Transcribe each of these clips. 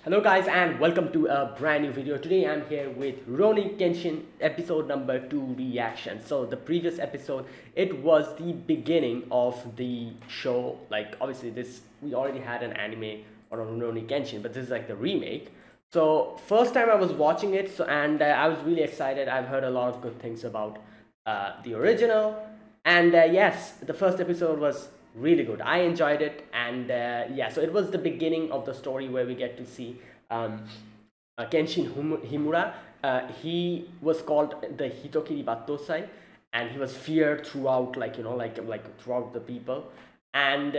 Hello guys and welcome to a brand new video. Today I'm here with Rurouni Kenshin episode number 2 reaction. So the previous episode, it was the beginning of the show. Like obviously this we already had an anime on Rurouni Kenshin, but this is like the remake. So first time I was watching it, and I was really excited. I've heard a lot of good things about the original, and yes, the first episode was really good. I enjoyed it, and yeah, so it was the beginning of the story where we get to see Kenshin Himura. He was called the Hitokiri Battosai, and he was feared throughout, like throughout the people. And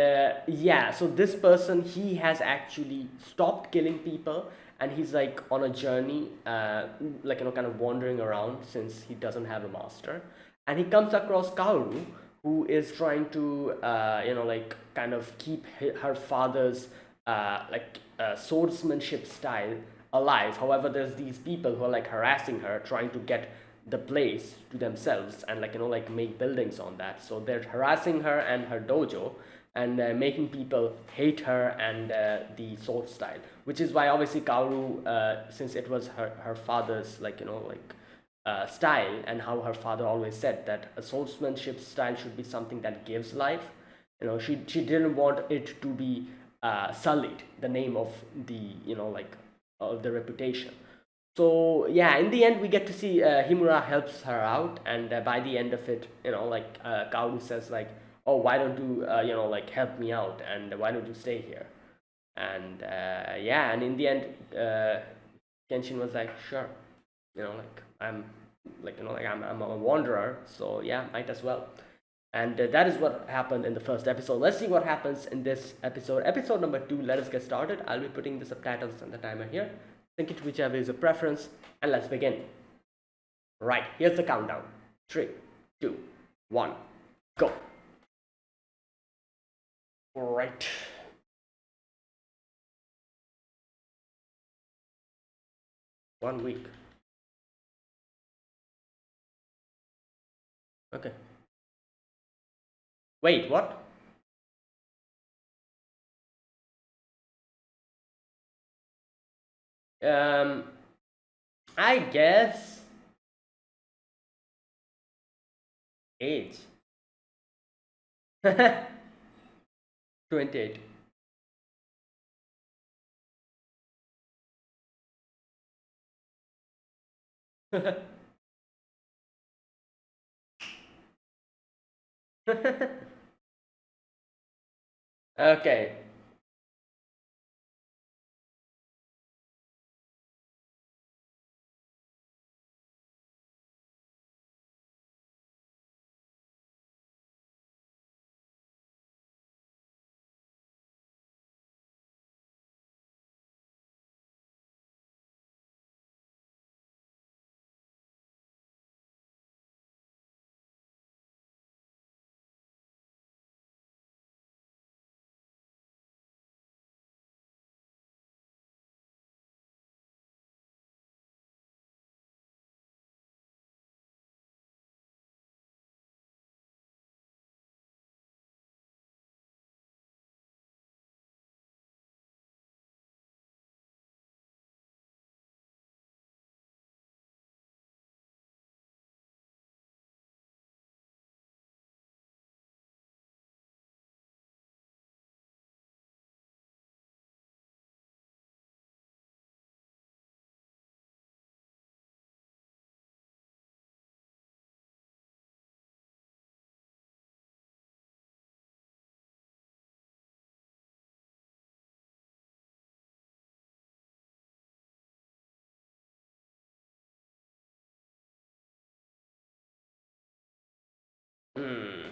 yeah, so this person, he has actually stopped killing people, and he's like on a journey, kind of wandering around since he doesn't have a master, and he comes across Kaoru, who is trying to kind of keep her father's swordsmanship style alive. However, there's these people who are like harassing her, trying to get the place to themselves and make buildings on that. So they're harassing her and her dojo, and making people hate her and the sword style, which is why obviously Kaoru, since it was her father's style, and how her father always said that a swordsmanship style should be something that gives life. She didn't want it to be sullied, the name of the of the reputation. So yeah, in the end we get to see Himura helps her out, and by the end of it, Kaoru says like, oh, why don't you help me out, and why don't you stay here? And yeah, and in the end, Kenshin was like, sure, I'm I'm a wanderer, so yeah, might as well. And that is what happened in the first episode. Let's see what happens in this episode number 2. Let us get started. I'll be putting the subtitles and the timer here. Sync it whichever is your preference, and let's begin. Right, here's the countdown. 3, 2, 1, go. All right. One week. Okay. Wait, what? Um, I guess age. 28. Okay. Hmm.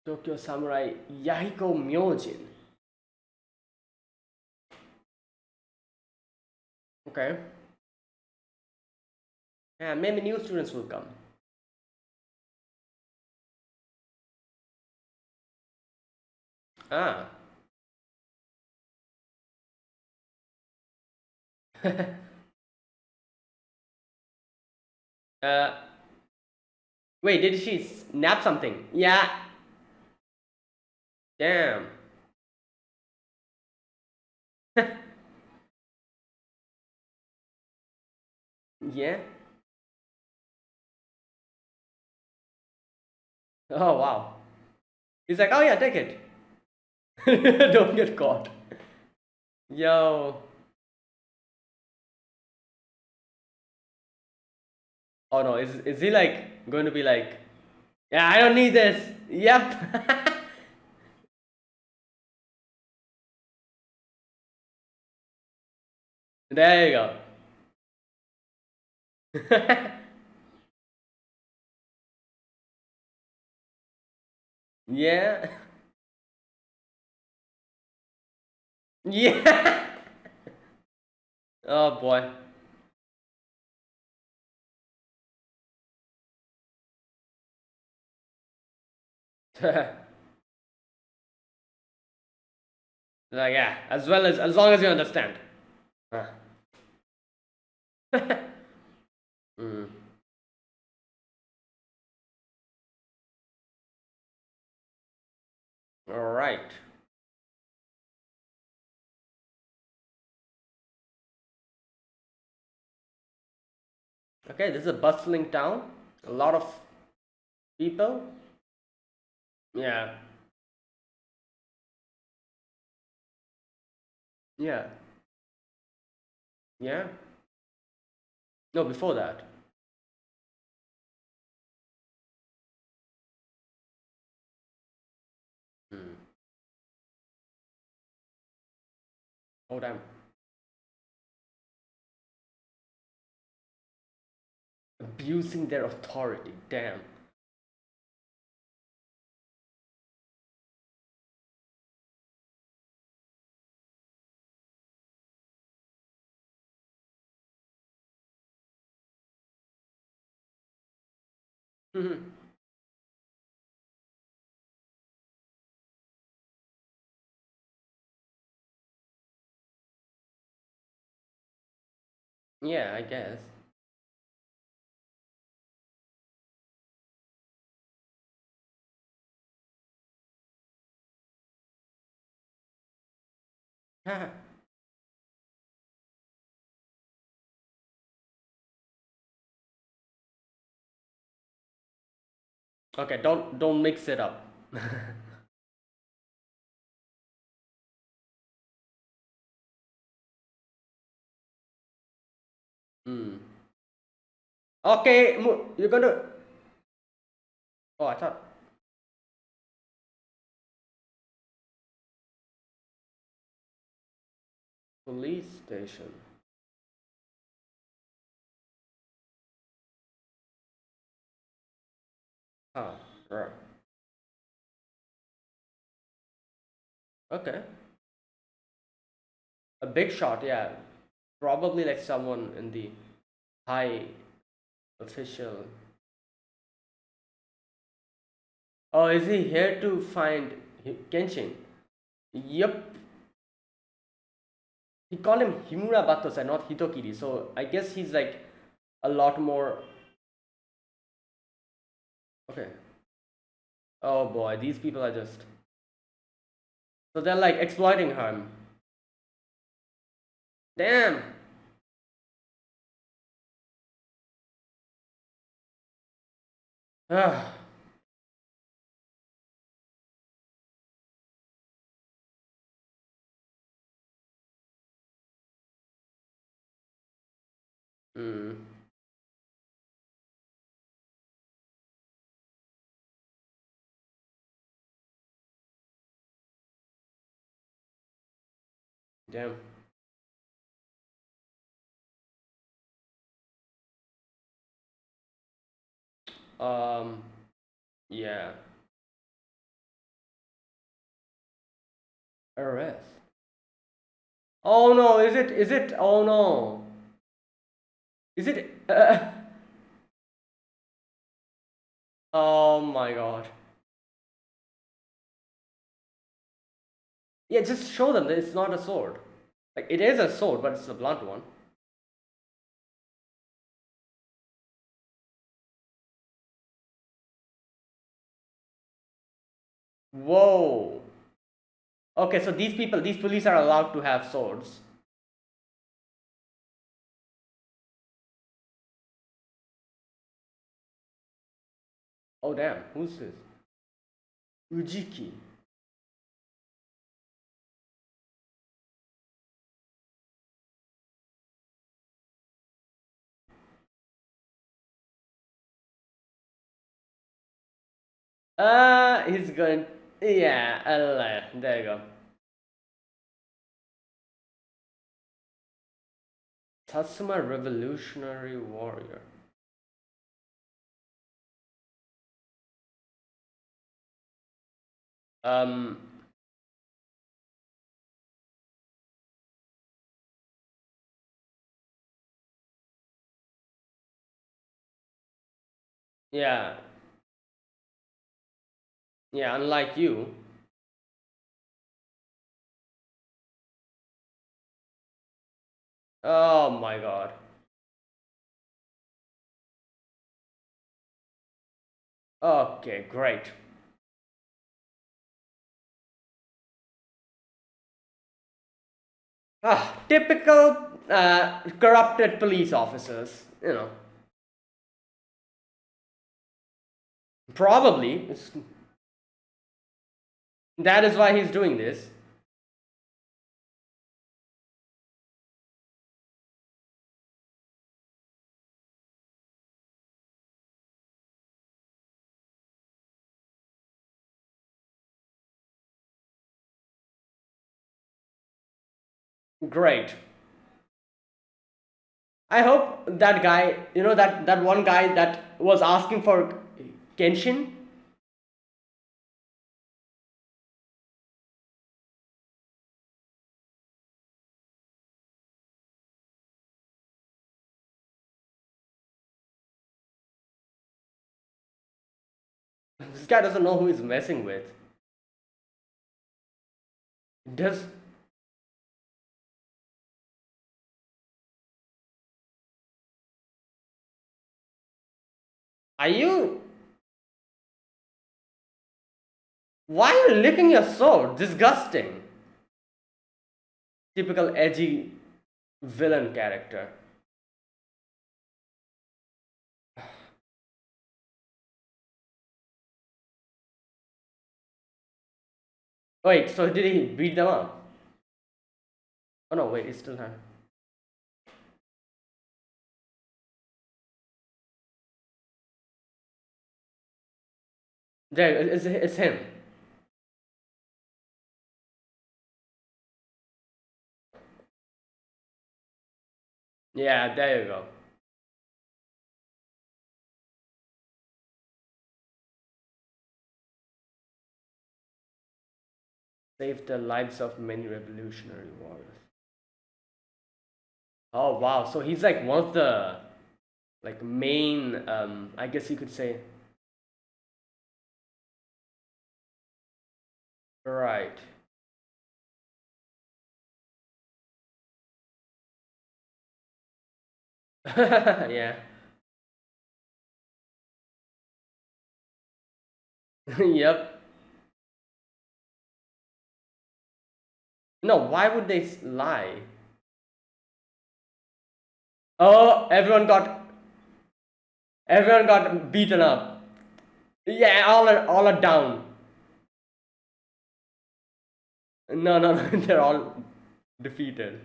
Tokyo Samurai Yahiko Myojin. Okay. Yeah, maybe new students will come. Ah. uh, Wait, did she snap something? Yeah. Damn. Yeah. Oh wow. He's like, oh yeah, take it. Don't get caught. Yo. Oh no, is he like going to be like, yeah, I don't need this. Yep. There you go. Yeah. Yeah. Oh boy. Like yeah, as long as you understand. Huh. Mm. All right. Okay, this is a bustling town. A lot of people. Yeah. Yeah. Yeah. No, before that. Mm. Oh damn. Abusing their authority. Damn. Mhm. Yeah, I guess. Okay, don't mix it up. Mm. Okay, you're gonna. Oh, I thought police station. Huh. Right. Okay. A big shot. Yeah. Probably like someone in the high official. Oh, is he here to find Kenshin? Yep. He called him Himura Batosai, not Hitokiri. So I guess he's like a lot more. Okay. Oh boy, these people are just. So they're like exploiting him. Damn. Ah. Mm. Damn. Um. Yeah. Arrest. Oh no! Is it? Is it? Oh no! Is it? Oh my god. Yeah, just show them that it's not a sword. Like it is a sword, but it's a blunt one. Whoa. Okay, so these police are allowed to have swords. Oh damn, who's this? Ujiki. He's going. Yeah, there you go. Tatsuma Revolutionary Warrior. Um, yeah, yeah. Unlike you. Oh my god. Okay, great. Typical corrupted police officers. You know, probably that is why he's doing this. Great. I hope that guy, that one guy that was asking for Kenshin. This guy doesn't know who he's messing with. Does are you? Why are you licking your sword? Disgusting. Typical edgy villain character. Wait, so did he beat them up? Oh no, wait, he's still here. There, it's him. Yeah, there you go. Saved the lives of many revolutionary warriors. Oh wow, so he's like one of the like main I guess you could say. Right. Yeah. Yep. No, why would they lie? Oh, everyone got beaten up. Yeah, all are down. No, no, no, they're all defeated.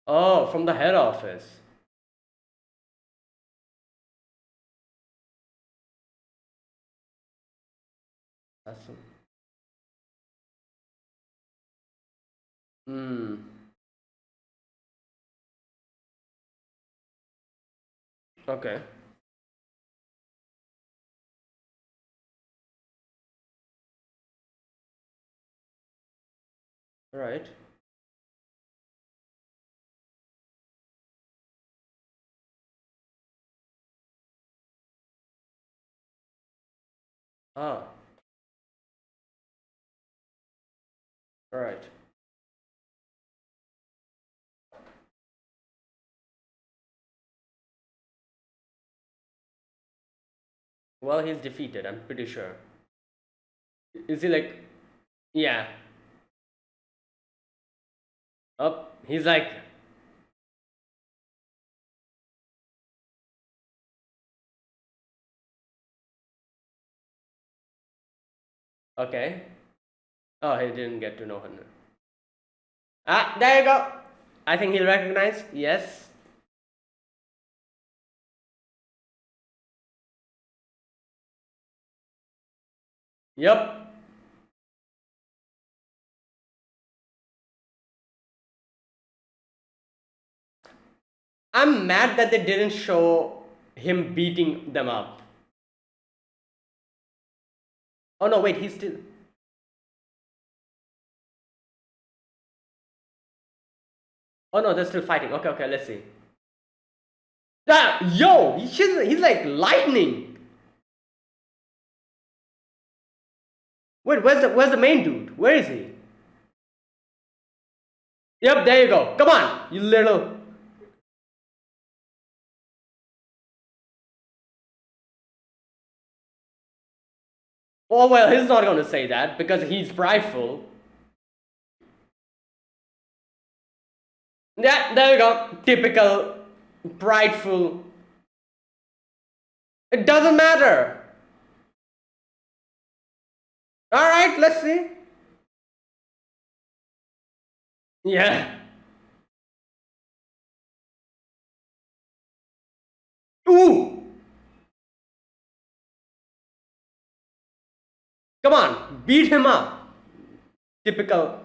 Oh, from the head office. That's hmm. Okay. Right. Ah, right. Well, he's defeated, I'm pretty sure. Is he like, yeah? Oh, he's like, okay. Oh, he didn't get to know her. Ah, there you go. I think he'll recognize. Yes. Yep. I'm mad that they didn't show him beating them up. Oh no, wait, he's still. Oh no, they're still fighting. Okay, okay, let's see. Ah, yo, he's like lightning. Wait, where's the main dude? Where is he? Yep, there you go. Come on, you little. Oh well, he's not gonna say that because he's prideful. Yeah, there you go. Typical prideful. It doesn't matter. All right, let's see. Yeah. Ooh. Come on, beat him up. Typical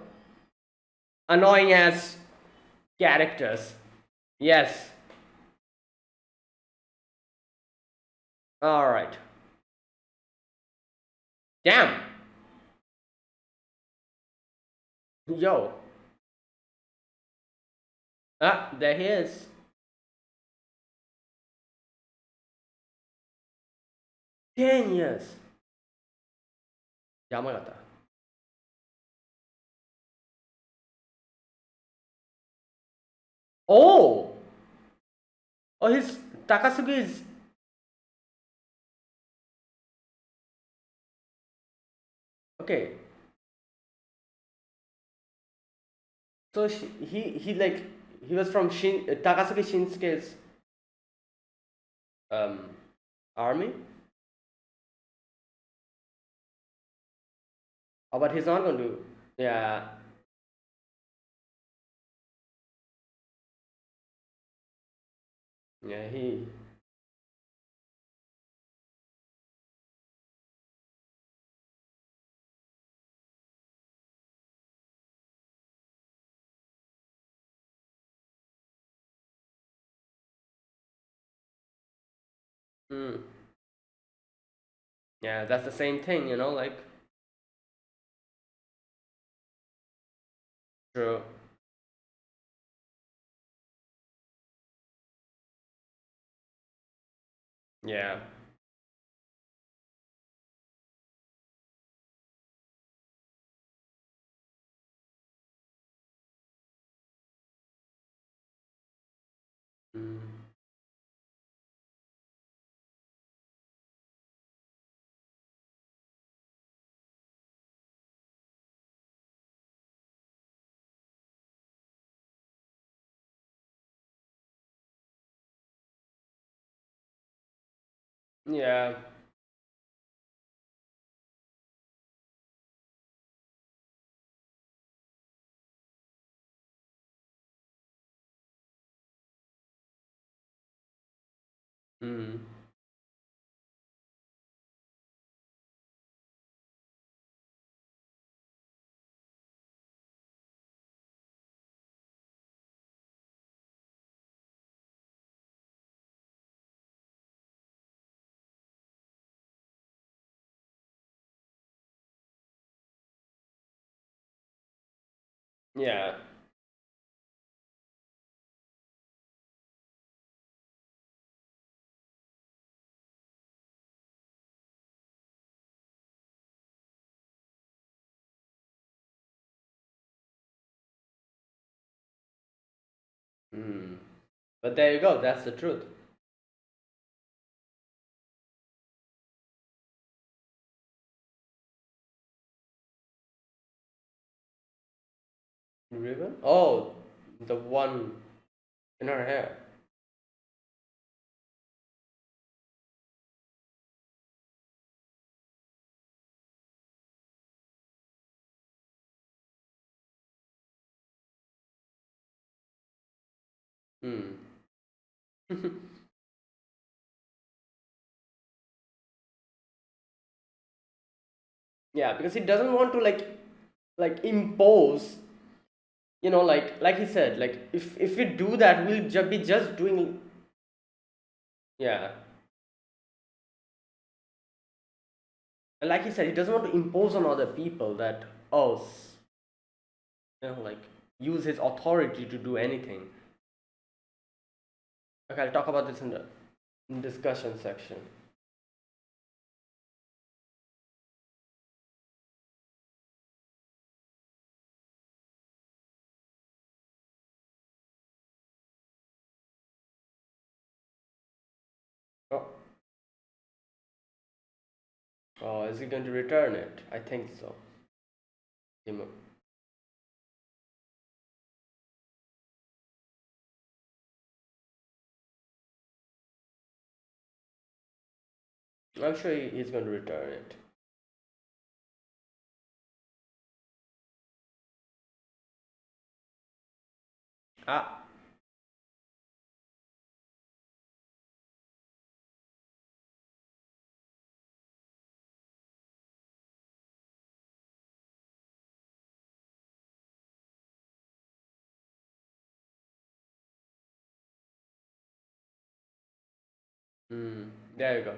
annoying ass characters. Yes. All right. Damn. Yo. Ah, there he is. 10 years. Yamagata. Oh. Oh, his Takasugi is okay. So he like he was from Takasugi Shinsuke's um army. Oh, but he's not going to. Yeah. Yeah. He. Mm, yeah. That's the same thing, you know. Like true. Yeah. Mm, yeah. Mm, yeah. Mm. But there you go. That's the truth. Ribbon? Oh, the one in her hair. Hmm. Yeah, because he doesn't want to like impose, like he said, like if we do that, we'll be just doing. Yeah, and like he said, he doesn't want to impose on other people that, oh, like use his authority to do anything. Okay, I'll talk about this in the discussion section. Oh, oh, is he going to return it? I think so. Him- I'm sure he's going to return it. Ah, hmm, there you go.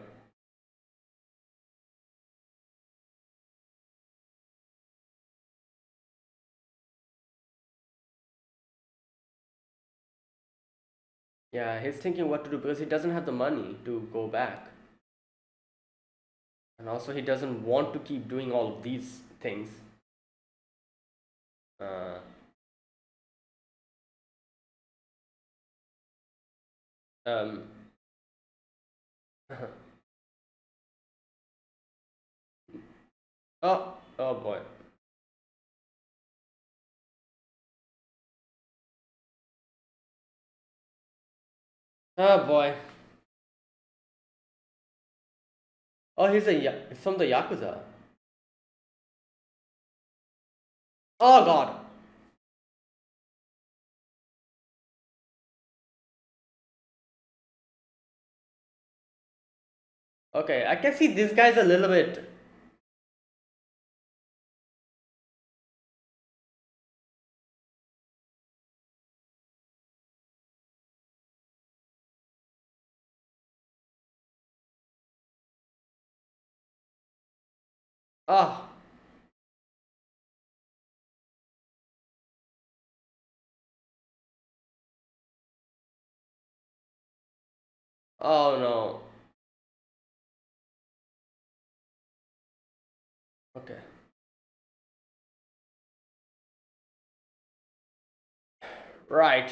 Yeah, he's thinking what to do because he doesn't have the money to go back. And also, he doesn't want to keep doing all of these things. Uh, um, oh, oh boy. Oh boy. Oh, he's from the Yakuza. Oh god. Okay, I can see this guy's a little bit. Oh, oh no. Okay. Right.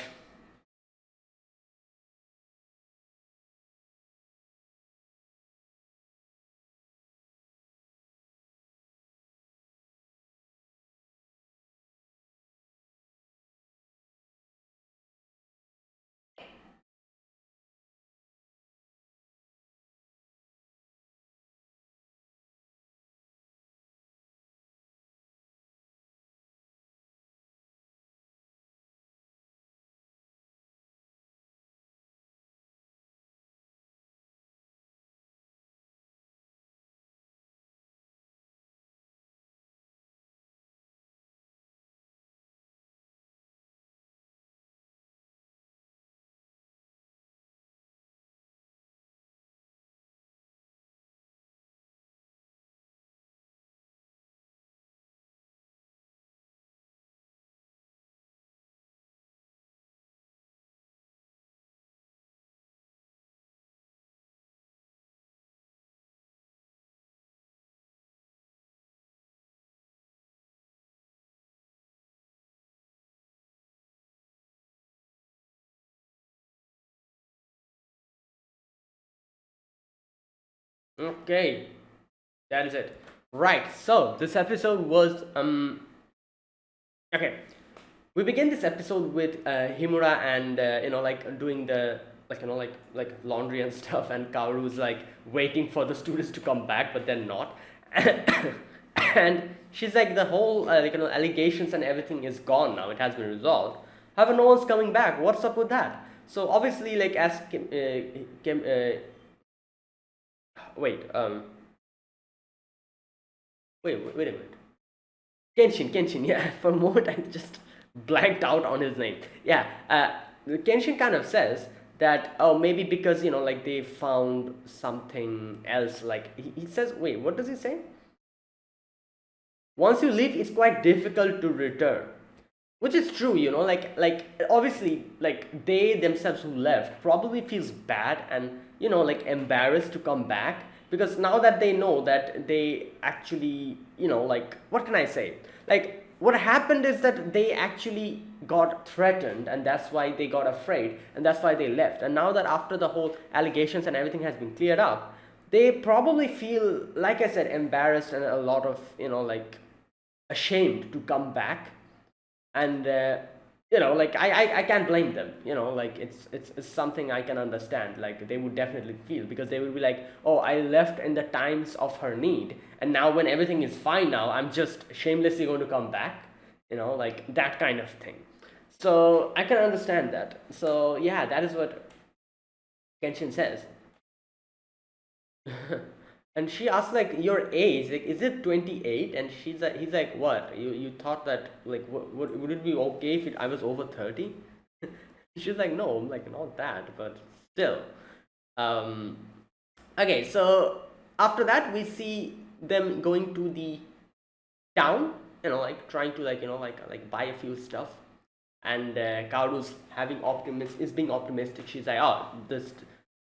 Okay. That is it. Right. So this episode was okay. We begin this episode with Himura and like doing the like laundry and stuff, and Kaoru's like waiting for the students to come back, but they're not. And she's like the whole allegations and everything is gone now. It has been resolved. However, no one's coming back. What's up with that? So obviously, like as wait wait a minute. Kenshin, yeah. For a moment, I just blanked out on his name. Yeah, Kenshin kind of says that, oh, maybe because like they found something else. Like he says, wait, what does he say? Once you leave, it's quite difficult to return, which is true. Like obviously, like they themselves who left probably feels bad and like embarrassed to come back, because now that they know that they actually like, what can I say, like what happened is that they actually got threatened, and that's why they got afraid, and that's why they left. And now that after the whole allegations and everything has been cleared up, they probably feel, like I said, embarrassed and a lot of like ashamed to come back. And like I can't blame them. Like it's something I can understand. Like they would definitely feel, because they would be like, oh, I left in the times of her need, and now when everything is fine, now I'm just shamelessly going to come back, like that kind of thing. So I can understand that. So yeah, that is what Kenshin says. And she asks like, your age, like, is it 28? And he's like, what, you thought that, like, would it be okay if I was over 30? She's like, no, like not that, but still. um okay, so after that we see them going to the town, like trying to like buy a few stuff. And Kaoru's being optimistic. She's like, oh, this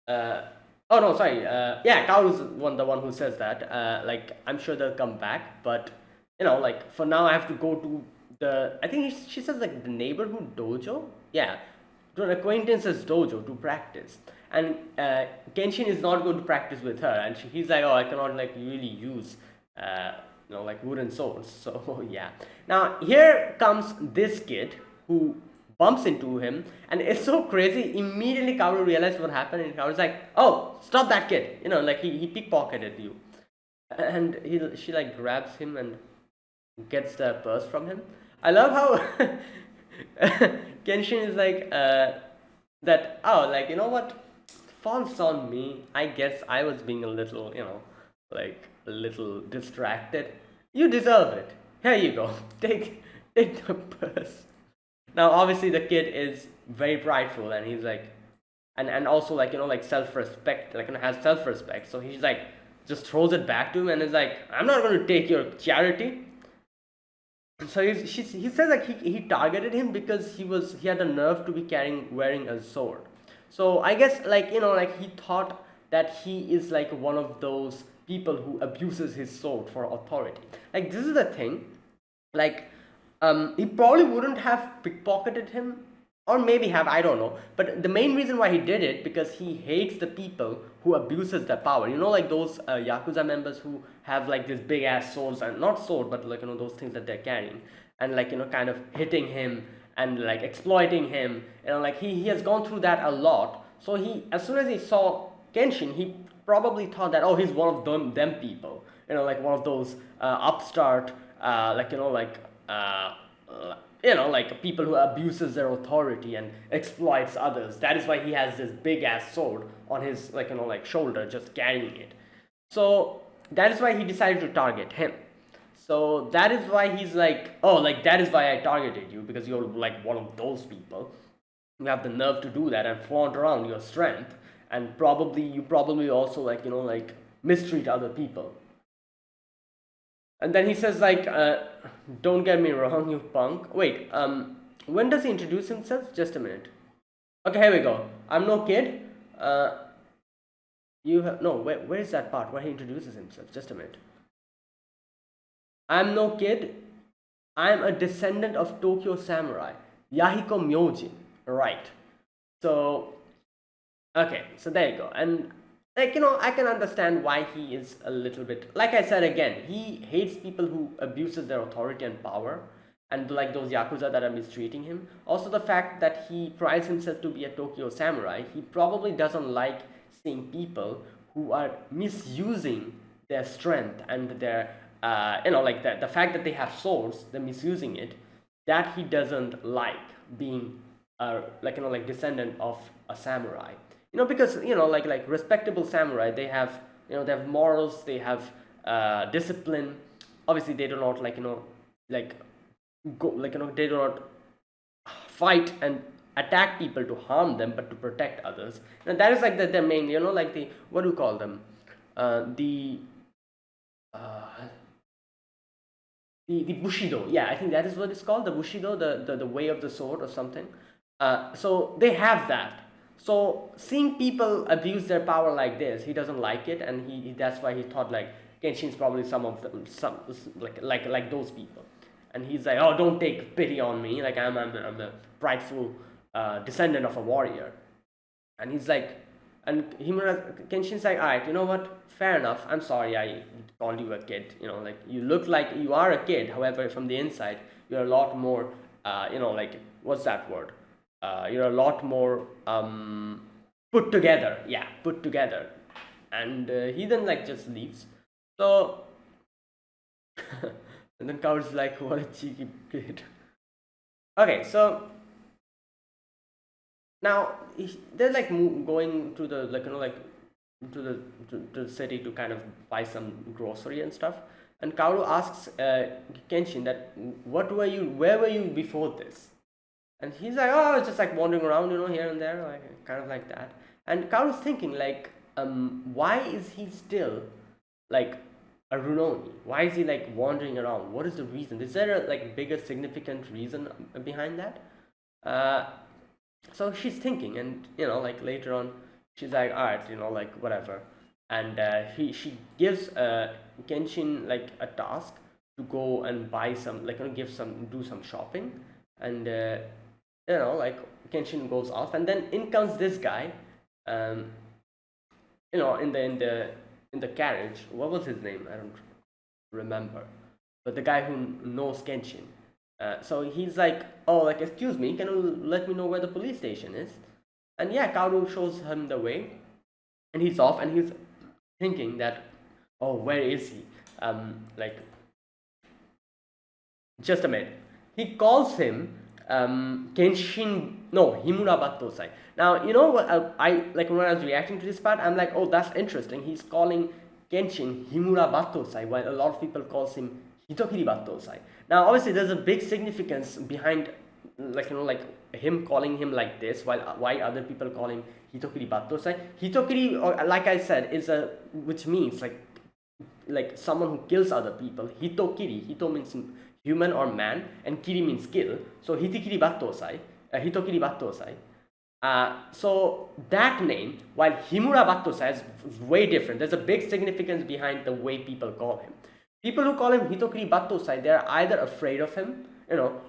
uh oh no, sorry, yeah, Kaoru's the one who says that, like, I'm sure they'll come back, but like for now I have to go to the, I think she says like the neighborhood dojo, yeah, to an acquaintance's dojo to practice. And Kenshin is not going to practice with her, and he's like, oh, I cannot like really use like wooden swords. So yeah, now here comes this kid who bumps into him, and it's so crazy. Immediately Kaoru realized what happened, and Kaoru's like, oh, stop that kid, like he pickpocketed you. And she like grabs him and gets the purse from him. I love how Kenshin is like, that, oh, like, what, falls on me. I guess I was being a little, like a little distracted. You deserve it. Here you go. Take the purse. Now obviously the kid is very prideful, and he's like, and also like like self-respect, like has self-respect. So he's like, just throws it back to him and is like, I'm not going to take your charity. So he says like he targeted him because he had the nerve to be wearing a sword. So I guess like like he thought that he is like one of those people who abuses his sword for authority. Like this is the thing, like he probably wouldn't have pickpocketed him, or maybe have, I don't know. But the main reason why he did it, because he hates the people who abuses their power. Like those Yakuza members who have like this big ass swords, and not sword, but like those things that they're carrying, and like kind of hitting him and like exploiting him. Like he has gone through that a lot. So he, as soon as he saw Kenshin, he probably thought that, oh, he's one of them people. Like one of those upstart, like like people who abuses their authority and exploits others. That is why he has this big ass sword on his like shoulder, just carrying it. So that is why he decided to target him. So that is why he's like, oh, like that is why I targeted you, because you're like one of those people. You have the nerve to do that and flaunt around your strength, and you probably also like like mistreat other people. And then he says like, don't get me wrong, you punk. Wait, when does he introduce himself? Just a minute. Okay, here we go. I'm no kid. You have no. Where is that part where he introduces himself? Just a minute. I'm no kid. I'm a descendant of Tokyo samurai, Yahiko Myojin. Right. So, okay. So there you go. And like I can understand why he is a little bit, like I said again, he hates people who abuses their authority and power. and like those yakuza that are mistreating him. Also, the fact that he prides himself to be a Tokyo samurai, he probably doesn't like seeing people who are misusing their strength and their like the fact that they have swords, they're misusing it. That he doesn't like being like descendant of a samurai. Because like respectable samurai, they have they have morals, they have discipline. Obviously, they do not like go they do not fight and attack people to harm them, but to protect others. And that is like the main, like the, what do you call them, the uh, the bushido. Yeah, I think that is what it's called, the bushido, the way of the sword or something. So they have that. So seeing people abuse their power like this, he doesn't like it, and that's why he thought like Kenshin's probably some of them, some like those people. And he's like, oh, don't take pity on me, like I'm a prideful descendant of a warrior. And he's like, and Kenshin's like, all right, you know what? Fair enough. I'm sorry I called you a kid. Like you look like you are a kid. However, from the inside, you're a lot more, like what's that word? You're a lot more put together. Yeah, put together. And he then like just leaves. So, and then Kaoru's like, what a cheeky kid. Okay, so now they're like going to the to the city to kind of buy some grocery and stuff. And Kaoru asks Kenshin that where were you before this? And he's like, oh, I was just like wandering around, here and there, like kind of like that. And Kaoru's thinking like, why is he still like a Rurouni? Why is he like wandering around? What is the reason? Is there a like bigger significant reason behind that? So she's thinking, and like later on, she's like, all right, like whatever. And she gives Kenshin like a task to go and buy some, like do some shopping. And like Kenshin goes off, and then in comes this guy, in the carriage. What was his name? I don't remember, but the guy who knows Kenshin. So he's like, oh, like, excuse me, can you let me know where the police station is? And yeah, Kaoru shows him the way, and he's off, and he's thinking that, oh, where is he? Like, just a minute. He calls him Kenshin, no, Himura Battosai. Now, you know what, I like when I was reacting to this part, I'm like, oh, that's interesting. He's calling Kenshin Himura Battosai, while a lot of people calls him Hitokiri Battosai. Now, obviously, there's a big significance behind, like him calling him like this, while why other people call him Hitokiri Battosai. Hitokiri, or like I said, is which means like someone who kills other people. Hito means human or man, and kiri means kill. So Hitokiri Battosai. So that name, while Himura Battosai is way different. There's a big significance behind the way people call him. People who call him Hitokiri Battosai, they're either afraid of him,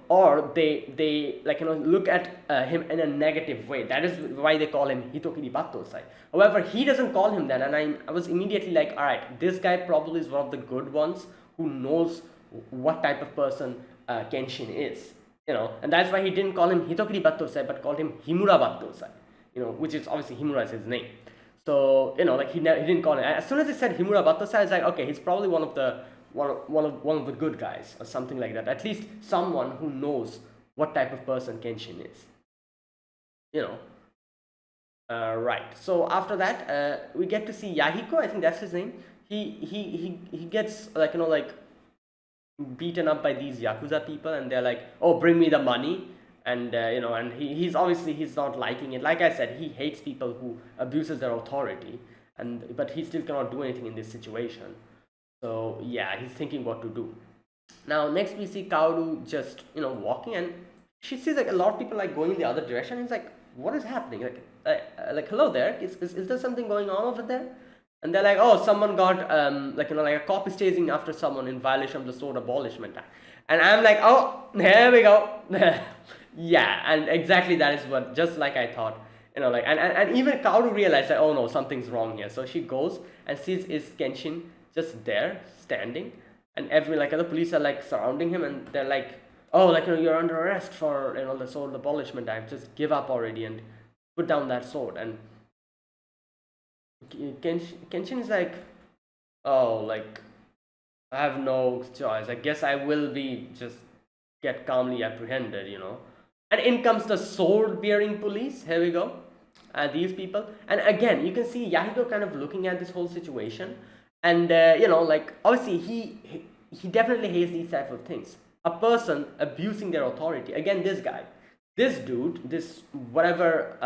or they look at him in a negative way. That is why they call him Hitokiri Battosai. However, he doesn't call him that, and I was immediately like, all right, this guy probably is one of the good ones who knows what type of person Kenshin is, and that's why he didn't call him Hitokiri Battosai, but called him Himura Battosai, which is obviously Himura is his name. So like he didn't call him. As soon as he said Himura Battosai, I was like, okay, he's probably one of the good guys or something like that. At least someone who knows what type of person Kenshin is. Right. So after that, we get to see Yahiko. I think that's his name. He gets like beaten up by these yakuza people, and they're like, oh, bring me the money. And and he's obviously he's not liking it. Like I said, he hates people who abuses their authority, but he still cannot do anything in this situation. So yeah, he's thinking what to do. Now next we see Kaoru just walking, and she sees like a lot of people like going in the other direction. He's like, what is happening? Like hello there, is there something going on over there? And they're like, oh, someone got like a cop is chasing after someone in violation of the Sword Abolishment Act. And I'm like, oh, here we go. Yeah, and exactly that is what, just like I thought. And even Kaoru realized that, oh no, something's wrong here. So she goes and sees is Kenshin just there standing, and the police are like surrounding him, and they're like, oh, like, you're under arrest for, the sword abolishment act, just give up already and put down that sword. And Kenshin is like, oh, like, I have no choice. I guess I will be just get calmly apprehended. And in comes the sword bearing police. Here we go. These people. And again, you can see Yahiko kind of looking at this whole situation. And, like, obviously, he definitely hates these type of things. A person abusing their authority. Again, this guy. This dude, this whatever,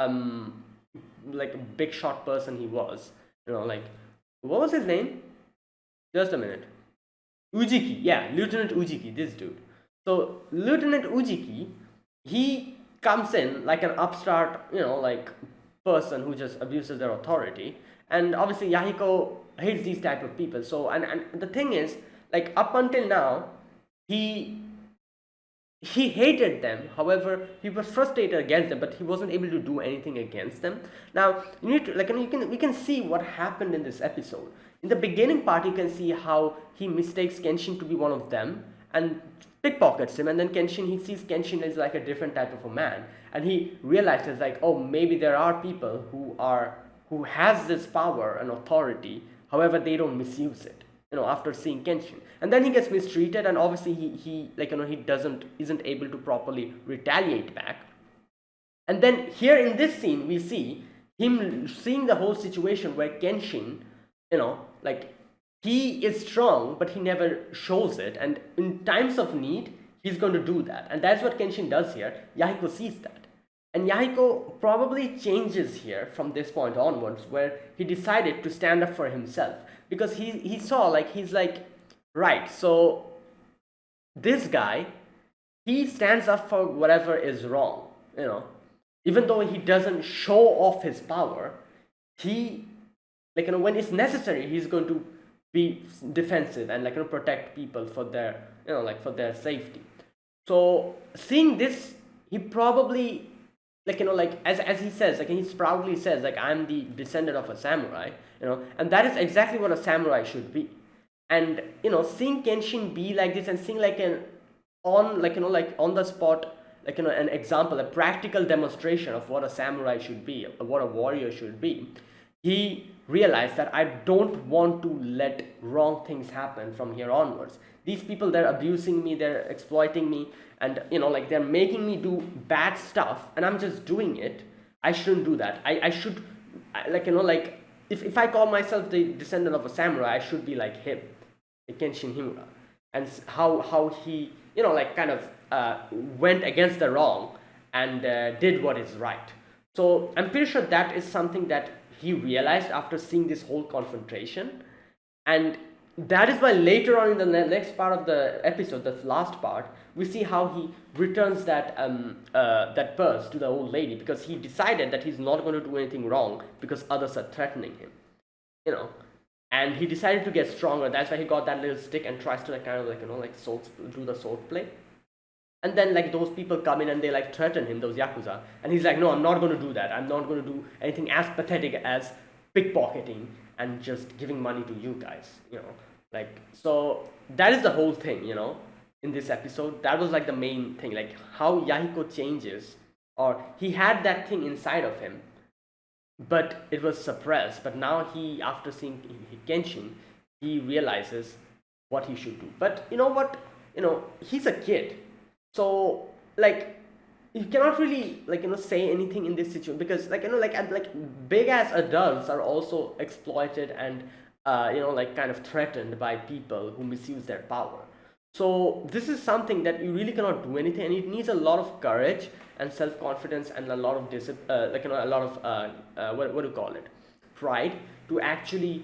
like, big shot person he was. Like, what was his name? Just a minute. Ujiki, yeah, Lieutenant Ujiki, this dude. So Lieutenant Ujiki, he comes in like an upstart, like, person who just abuses their authority, and obviously Yahiko hates these type of people. So and the thing is, like, up until now, he he hated them. However, he was frustrated against them, but he wasn't able to do anything against them. Now you need to, like, we can see what happened in this episode. In the beginning part, you can see how he mistakes Kenshin to be one of them and pickpockets him, and then he sees Kenshin as like a different type of a man, and he realizes, like, oh, maybe there are people who has this power and authority, however they don't misuse it, after seeing Kenshin. And then he gets mistreated, and obviously he like, he isn't able to properly retaliate back. And then here in this scene, we see him seeing the whole situation where Kenshin, like, he is strong, but he never shows it. And in times of need, he's going to do that. And that's what Kenshin does here. Yahiko sees that. And Yahiko probably changes here from this point onwards, where he decided to stand up for himself. Because he saw, like, he's like, right, so this guy, he stands up for whatever is wrong, even though he doesn't show off his power. He, like, when it's necessary, he's going to be defensive and, like, protect people for their, like, for their safety. So seeing this, he probably, like, like, as he says, like, he proudly says, like, I'm the descendant of a samurai, and that is exactly what a samurai should be. And seeing Kenshin be like this, and seeing, like, like, on the spot, like, an example, a practical demonstration of what a samurai should be, what a warrior should be, he realized that I don't want to let wrong things happen from here onwards. These people, they're abusing me, they're exploiting me, and like, they're making me do bad stuff, and I'm just doing it. I shouldn't do that. I should, like, like, if I call myself the descendant of a samurai, I should be like him, like Kenshin Himura, and how he, like, kind of went against the wrong and did what is right. So I'm pretty sure that is something that he realized after seeing this whole confrontation. And that is why later on in the next part of the episode, the last part, we see how he returns that that purse to the old lady, because he decided that he's not going to do anything wrong because others are threatening him, and he decided to get stronger. That's why he got that little stick and tries to, like, kind of, like, like, do the sword play. And then, like, those people come in and they, like, threaten him, those Yakuza. And he's like, no, I'm not going to do that. I'm not going to do anything as pathetic as pickpocketing and just giving money to you guys, Like, so that is the whole thing, in this episode. That was, like, the main thing, like, how Yahiko changes, or he had that thing inside of him, but it was suppressed. But now he, after seeing Kenshin, he realizes what he should do. But you know what? He's a kid. So, like, you cannot really, like, say anything in this situation, because, like, like big ass adults are also exploited and like, kind of threatened by people who misuse their power. So this is something that you really cannot do anything, and it needs a lot of courage and self-confidence and a lot of like, a lot of what do you call it, pride, to actually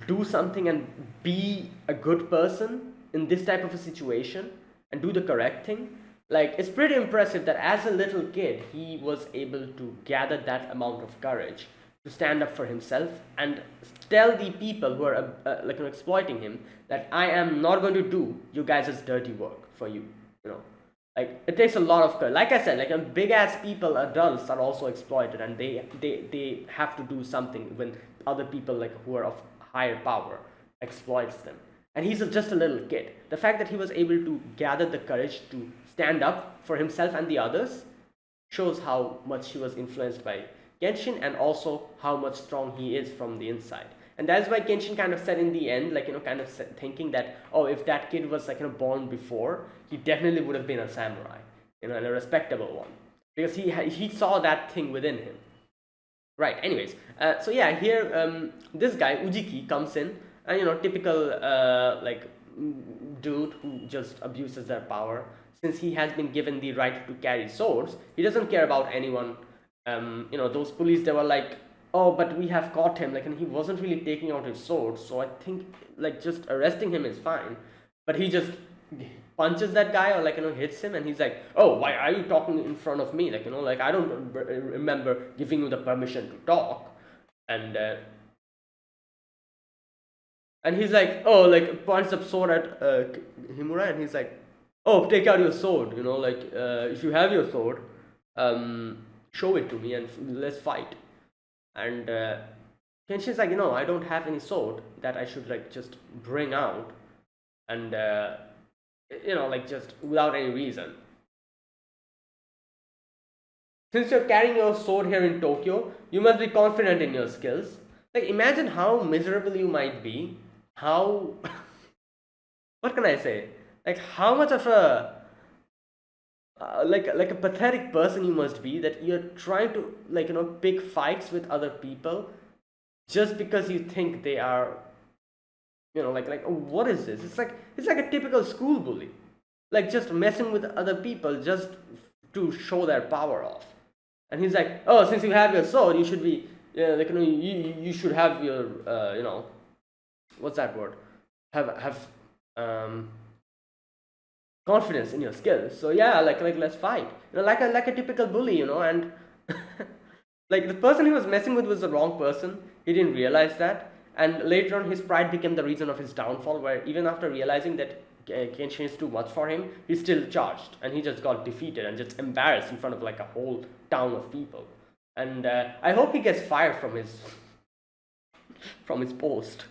do something and be a good person in this type of a situation and do the correct thing. Like, it's pretty impressive that as a little kid, he was able to gather that amount of courage to stand up for himself and tell the people who are like, exploiting him that I am not going to do you guys' dirty work for you. Like, it takes a lot of courage. Like I said, like, big ass people, adults, are also exploited, and they have to do something when other people, like, who are of higher power, exploits them. And he's just a little kid. The fact that he was able to gather the courage to stand up for himself and the others shows how much he was influenced by Kenshin, and also how much strong he is from the inside. And that's why Kenshin kind of said in the end, like, kind of thinking that, oh, if that kid was like, born before, he definitely would have been a samurai, and a respectable one, because he saw that thing within him. Right. Anyways, so yeah, here this guy Ujiki comes in, and typical like dude who just abuses their power. Since he has been given the right to carry swords, he doesn't care about anyone. Those police, they were like, oh, but we have caught him, like, and he wasn't really taking out his sword, so I think like just arresting him is fine. But he just punches that guy, or like hits him, and he's like, oh, why are you talking in front of me, like, like, I don't remember giving you the permission to talk. And he's like, oh, like, points up sword at Himura, and he's like, oh, take out your sword, like, if you have your sword, show it to me and let's fight. And Kenshin's like, I don't have any sword that I should like just bring out, and like just without any reason. Since you're carrying your sword here in Tokyo, you must be confident in your skills. Like, imagine how miserable you might be. How what can I say? Like, how much of a like a pathetic person you must be, that you're trying to like pick fights with other people just because you think they are like, oh, what is this? It's like a typical school bully, like just messing with other people just to show their power off. And he's like, oh, since you have your sword, you should be like you should have your what's that word, have confidence in your skills. So yeah, like let's fight, like a typical bully, and like the person he was messing with was the wrong person. He didn't realize that, and later on his pride became the reason of his downfall, where even after realizing that Kenshin is too much for him, he still charged, and he just got defeated and just embarrassed in front of like a whole town of people. And I hope he gets fired from his post.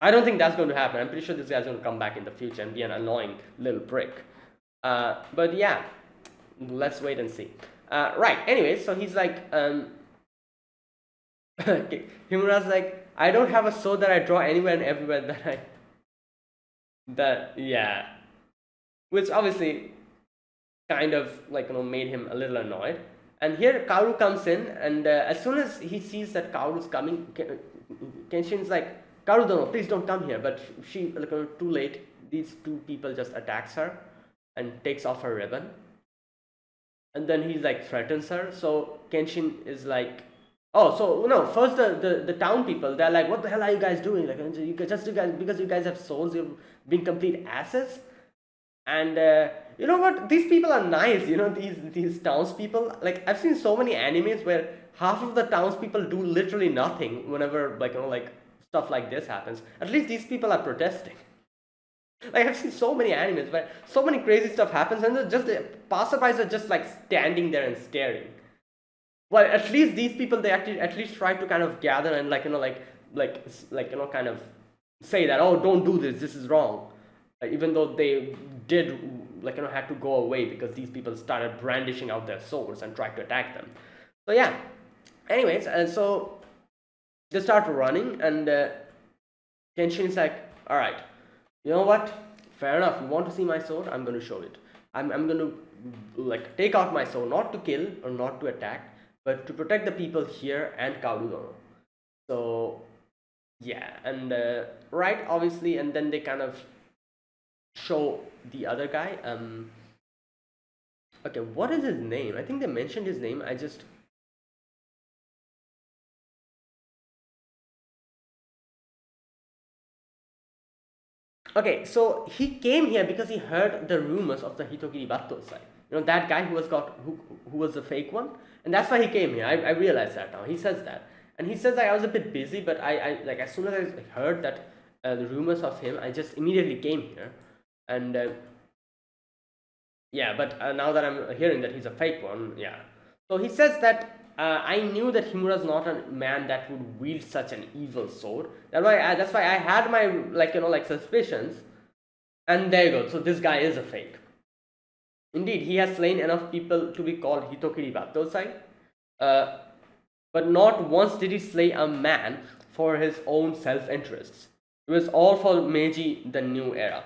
I don't think that's going to happen. I'm pretty sure this guy's going to come back in the future and be an annoying little prick. But yeah, let's wait and see. Right, anyway, so he's like, Himura's like, I don't have a sword that I draw anywhere and everywhere yeah. Which obviously kind of like, made him a little annoyed. And here Kaoru comes in, and as soon as he sees that Kaoru's coming, Kenshin's like, Kaoru, no, please don't come here. But she, like, too late, these two people just attacks her and takes off her ribbon. And then he like threatens her. So Kenshin is like, oh, so no, first the town people, they're like, what the hell are you guys doing? Like, because you guys have souls, you're being complete asses. And you know what? These people are nice. These townspeople. Like, I've seen so many animes where half of the townspeople do literally nothing whenever like stuff like this happens. At least these people are protesting. Like, I've seen so many animes where so many crazy stuff happens, and the passerbys are just like standing there and staring. Well, at least these people, they actually at least try to kind of gather and like kind of say that, oh, don't do this. This is wrong. Even though they did had to go away because these people started brandishing out their swords and tried to attack them. So yeah. Anyways, and so they start running, and Kenshin is like, all right, you know what? Fair enough. You want to see my sword? I'm going to show it. I'm going to like take out my sword, not to kill or not to attack, but to protect the people here and Kaoru. So yeah, and right, obviously, and then they kind of show the other guy. Okay, what is his name? I think they mentioned his name. Okay, so he came here because he heard the rumors of the Hitokiri Battosai. That guy who was the fake one, and that's why he came here. I realized that now. He says that, and he says, like, I was a bit busy, but I like, as soon as I heard that the rumors of him, I just immediately came here, and yeah. But now that I'm hearing that he's a fake one, yeah. So he says that I knew that Himura's not a man that would wield such an evil sword. That's why I had my suspicions. And there you go. So this guy is a fake. Indeed, he has slain enough people to be called Hitokiri Batosai, uh, but not once did he slay a man for his own self-interests. It was all for Meiji, the new era.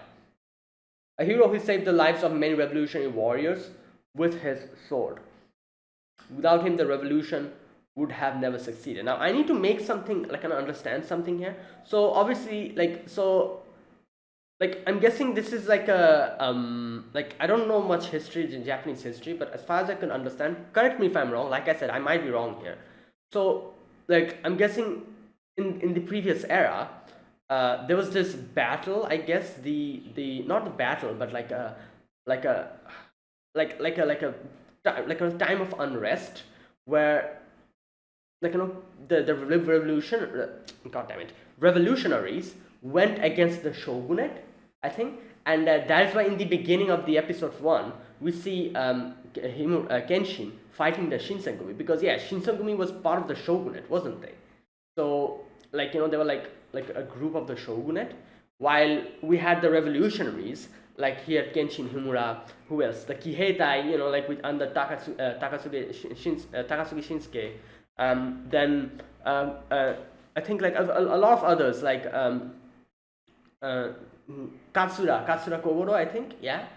A hero who saved the lives of many revolutionary warriors with his sword. Without him, the revolution would have never succeeded. Now, I need to make something like I understand something here. So obviously, like I'm guessing this is like a like I don't know much history, Japanese history, but as far as I can understand, correct me if I'm wrong. Like I said, I might be wrong here. So like I'm guessing in the previous era, there was this battle. I guess the not the battle, but like a like a time of unrest where like the revolution, god damn it, revolutionaries went against the shogunate, I think. And that's why in the beginning of the episode 1 we see Kenshin fighting the Shinsengumi, because yeah, Shinsengumi was part of the shogunate, wasn't they? So like they were like a group of the shogunate, while we had the revolutionaries like here Kenshin Himura, who else, the Kiheitai, like with under Takasugi Shinsuke, then I think like a lot of others like uh, Katsura Kogoro, I think, yeah.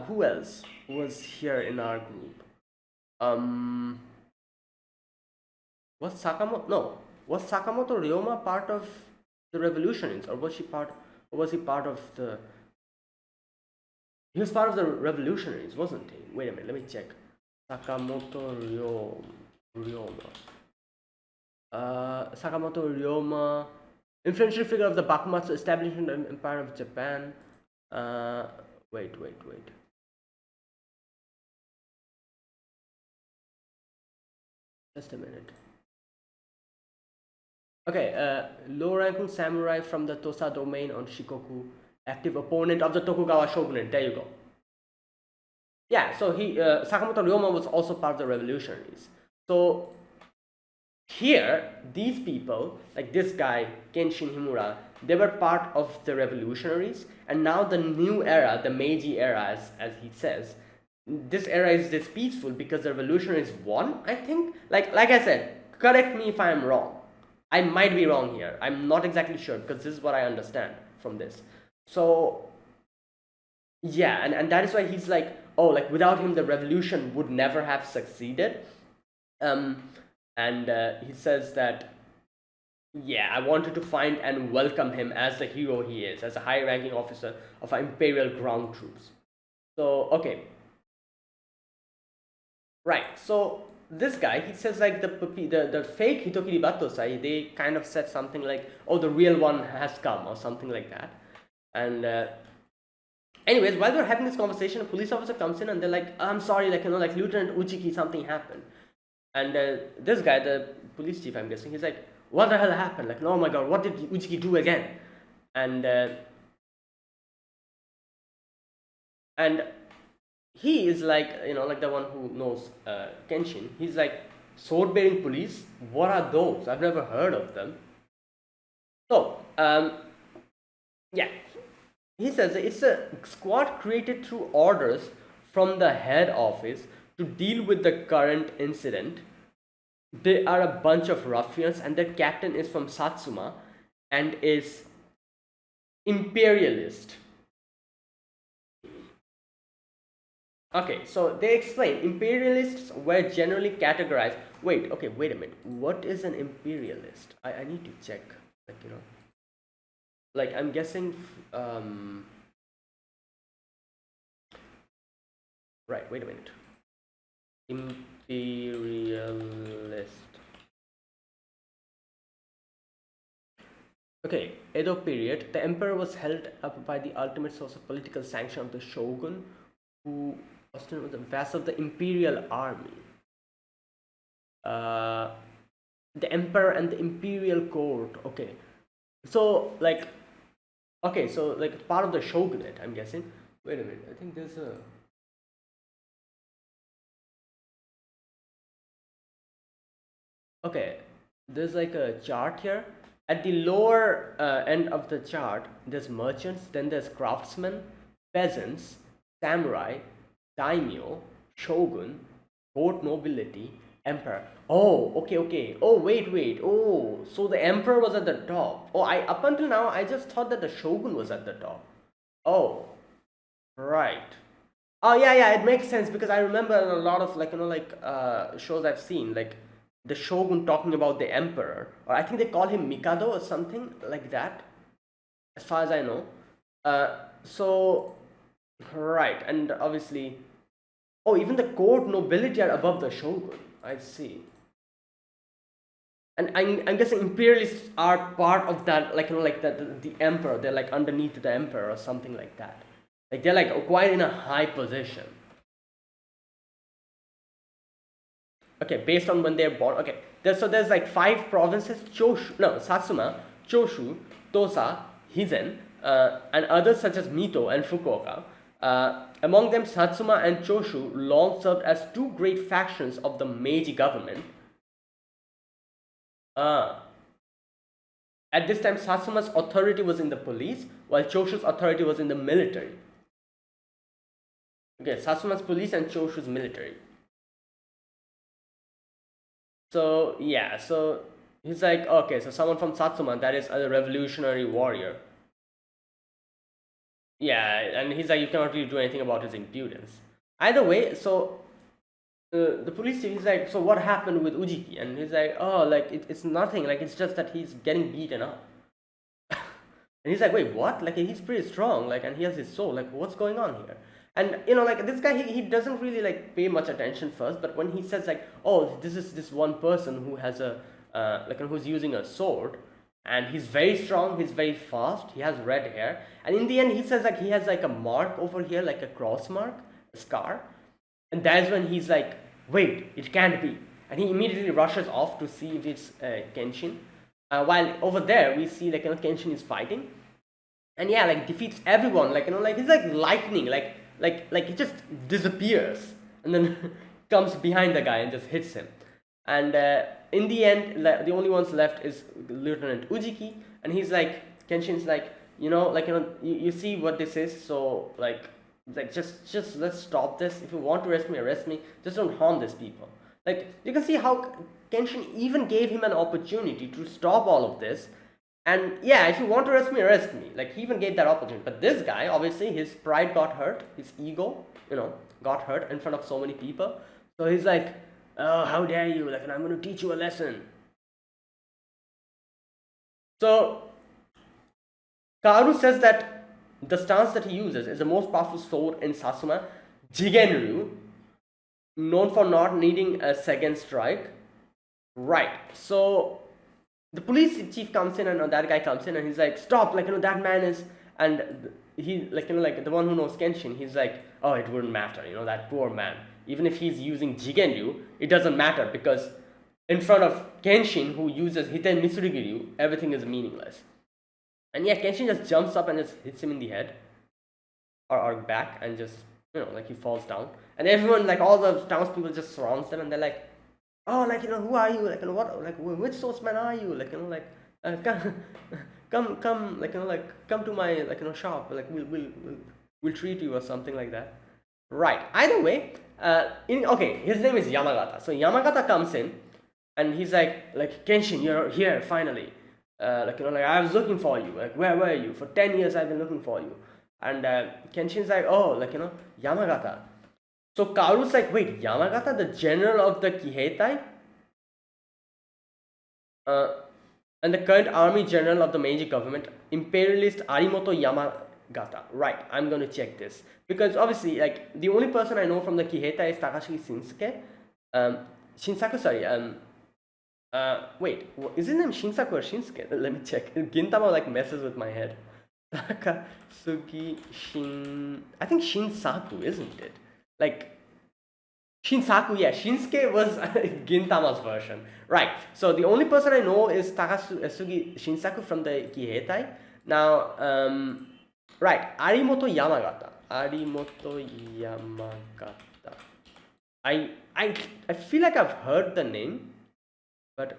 Who else was here in our group? Um, was Sakamoto? No, was Sakamoto Ryoma part of the revolutionaries, or was she part? Or was he part of the? He was part of the revolutionaries, wasn't he? Wait a minute, let me check. Sakamoto Ryoma. Sakamoto Ryoma, influential figure of the Bakumatsu establishment of Empire of Japan. Wait. Just a minute. Okay, low-ranking samurai from the Tosa domain on Shikoku, active opponent of the Tokugawa shogunate. There you go. Yeah, so he Sakamoto Ryoma was also part of the revolutionaries. So here, these people, like this guy Kenshin Himura, they were part of the revolutionaries, and now the new era, the Meiji era, as he says, this era is this peaceful because the revolutionaries won. I think, like I said, correct me if I am wrong. I might be wrong here. I'm not exactly sure because this is what I understand from this. So yeah, and that is why he's like, oh, like without him the revolution would never have succeeded. Um, and he says that, yeah, I wanted to find and welcome him as the hero he is, as a high-ranking officer of our imperial ground troops. So okay, right. So this guy, he says like the fake Hitokiri Batosai, they kind of said something like, oh, the real one has come, or something like that. And anyways, while they're having this conversation, a police officer comes in and they're like, I'm sorry, like like Lieutenant Uchiki, something happened. And this guy, the police chief, I'm guessing, he's like, what the hell happened? Like, oh my god, what did Uchiki do again? And he is like, like the one who knows Kenshin. He's like, sword bearing police? What are those? I've never heard of them. So yeah, he says it's a squad created through orders from the head office to deal with the current incident. They are a bunch of ruffians, and their captain is from Satsuma and is imperialist. Okay, so they explain imperialists were generally categorized. Wait, okay, wait a minute. What is an imperialist? I need to check. Like, like I'm guessing. Right, wait a minute. Imperialist. Okay, Edo period. The emperor was held up by the ultimate source of political sanction of the shogun, who was the vassal of the imperial army. The emperor and the imperial court. Okay, so like, okay, so like part of the shogunate, I'm guessing. Wait a minute. I think there's a. Okay, there's like a chart here. At the lower end of the chart, there's merchants, then there's craftsmen, peasants, samurai, daimyo, shogun, court nobility, emperor. Oh, okay. Oh, wait. Oh, so the emperor was at the top. Oh, I up until now I just thought that the shogun was at the top. Oh, right. Oh yeah, it makes sense because I remember in a lot of shows I've seen, like the shogun talking about the emperor, or I think they call him Mikado or something like that, as far as I know. So right, and obviously, oh, even the court nobility are above the shogun. I see. And I'm guessing imperialists are part of that, like the emperor. They're like underneath the emperor or something like that. Like they're like quite in a high position. Okay, based on when they're born. Okay, there's like five provinces: Satsuma, Choshu, Tosa, Hizen, and others such as Mito and Fukuoka. Among them, Satsuma and Choshu long served as two great factions of the Meiji government. Uh, at this time, Satsuma's authority was in the police, while Choshu's authority was in the military. Okay, Satsuma's police and Choshu's military. So yeah, so he's like, okay, so someone from Satsuma, that is a revolutionary warrior. Yeah, and he's like, you cannot really do anything about his impudence. Either way, so the police chief is like, so what happened with Ujiki? And he's like, oh, like it's nothing, like it's just that he's getting beaten up. And he's like, wait, what? Like he's pretty strong, like, and he has his soul. Like, what's going on here? And like this guy, he doesn't really like pay much attention first, but when he says like, oh, this is this one person who has a who's using a sword, and he's very strong, he's very fast, he has red hair, and in the end he says like he has like a mark over here, like a cross mark, a scar, and that's when he's like, wait, it can't be, and he immediately rushes off to see if it's Kenshin. While over there we see like Kenshin is fighting, and yeah, like defeats everyone, like like he's like lightning, like he just disappears and then comes behind the guy and just hits him. And in the end, the only ones left is Lieutenant Ujiki, and he's like, Kenshin's like, you see what this is, so like just let's stop this. If you want to arrest me, just don't harm these people. Like you can see how Kenshin even gave him an opportunity to stop all of this. And yeah, if you want to arrest me. Like he even gave that opportunity. But this guy, obviously, his pride got hurt, his ego, got hurt in front of so many people. So he's like, oh, how dare you? Like, I'm going to teach you a lesson. So Kaoru says that the stance that he uses is the most powerful sword in Satsuma, Jigenryu, known for not needing a second strike. Right. So the police chief comes in, and that guy comes in, and he's like, stop, that man is, and he the one who knows Kenshin, he's like, oh, it wouldn't matter, that poor man, even if he's using Jigenryu, it doesn't matter, because in front of Kenshin, who uses Hiten Mitsurigiryu, everything is meaningless. And yeah, Kenshin just jumps up and just hits him in the head or back, and just he falls down, and everyone, like all the townspeople, just surrounds them, and they're like, oh, who are you? What? Which swordsman are you? Come, come to my shop. Like we'll treat you or something like that. Right. Either way, his name is Yamagata. So Yamagata comes in, and he's like Kenshin, you're here finally. I was looking for you. Like, where were you? For 10 years I've been looking for you. And Kenshin's like, oh, Yamagata. So Kaoru's like, wait, Yamagata, the general of the Kiheitai? And the current army general of the Meiji government, imperialist Arimoto Yamagata. Right, I'm going to check this. Because obviously, the only person I know from the Kiheitai is Takashi Shinsaku, sorry. Wait, is his name Shinsaku or Shinsuke? Let me check. Gintama messes with my head. Takasugi I think Shinsaku, isn't it? Shinsaku, yeah, Shinsuke was Gintama's version. Right, so the only person I know is Takasugi Shinsaku from the Kiheitai. Now, right, Arimoto Yamagata. I feel like I've heard the name, but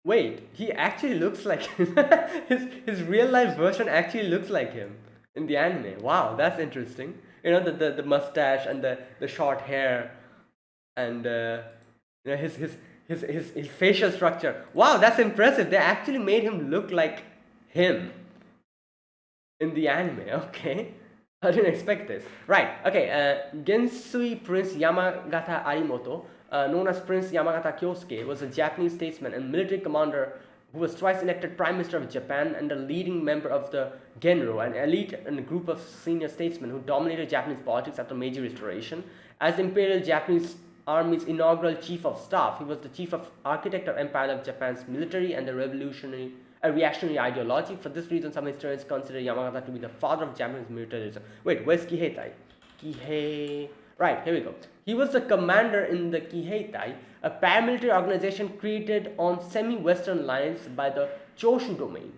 wait, he actually looks like his real life version actually looks like him in the anime. Wow, that's interesting. the mustache and the short hair, and his facial structure. Wow, that's impressive. They actually made him look like him in the anime. Okay, I didn't expect this. Right. Okay. Gensui Prince Yamagata Arimoto, known as Prince Yamagata Kyosuke, was a Japanese statesman and military commander who was twice elected Prime Minister of Japan and a leading member of the Genro, an elite and group of senior statesmen who dominated Japanese politics after Meiji Restoration. As the Imperial Japanese Army's inaugural chief of staff, he was the chief of architect of Empire of Japan's military and the reactionary ideology. For this reason, some historians consider Yamagata to be the father of Japanese militarism. Wait, where's Kiheitai? Right, here we go. He was the commander in the Kiheitai, a paramilitary organization created on semi-western lines by the Choshu domain.